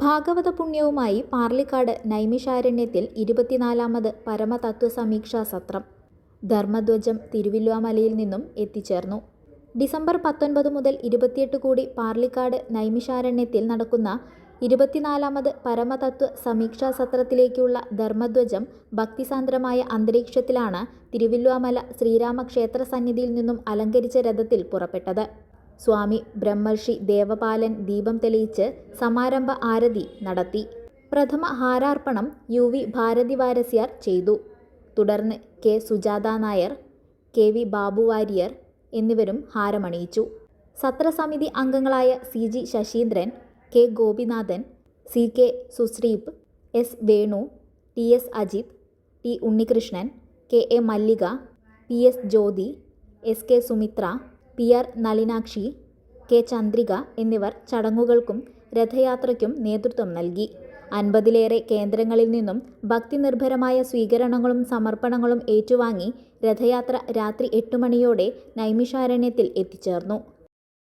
ഭാഗവത പുണ്യവുമായി പാർലിക്കാട് നൈമിഷാരണ്യത്തിൽ 24ാമത് പരമതത്വ സമീക്ഷാ സത്രം. ധർമ്മധ്വജം തിരുവില്വാമലയിൽ നിന്നും എത്തിച്ചേർന്നു. ഡിസംബർ 19 മുതൽ 28 കൂടി പാർലിക്കാട് നൈമിഷാരണ്യത്തിൽ നടക്കുന്ന 24ാമത് പരമതത്വ സമീക്ഷാ സത്രത്തിലേക്കുള്ള ധർമ്മധ്വജം ഭക്തിസാന്ദ്രമായ അന്തരീക്ഷത്തിലാണ് തിരുവില്വാമല ശ്രീരാമക്ഷേത്ര സന്നിധിയിൽ നിന്നും അലങ്കരിച്ച രഥത്തിൽ പുറപ്പെട്ടത്. സ്വാമി ബ്രഹ്മർഷി ദേവപാലൻ ദീപം തെളിയിച്ച് സമാരംഭ ആരതി നടത്തി. പ്രഥമ ഹാരാർപ്പണം UV ഭാരതി വാരസ്യാർ ചെയ്തു. തുടർന്ന് കെ സുജാത നായർ, KV ബാബു വാര്യർ എന്നിവരും ഹാരമണിയിച്ചു. സത്രസമിതി അംഗങ്ങളായ CG Saseendran, K Gopinathan, CK Susreep, S Venu, TS Ajith, T Unnikrishnan, KA മല്ലിക, PS ജ്യോതി, SK Sumitra, PR Nalinakshi, K Chandrika എന്നിവർ ചടങ്ങുകൾക്കും രഥയാത്രയ്ക്കും നേതൃത്വം നൽകി. 50ലേറെ കേന്ദ്രങ്ങളിൽ നിന്നും ഭക്തിനിർഭരമായ സ്വീകരണങ്ങളും സമർപ്പണങ്ങളും ഏറ്റുവാങ്ങി രഥയാത്ര രാത്രി 8 മണിയോടെ നൈമിഷാരണ്യത്തിൽ എത്തിച്ചേർന്നു.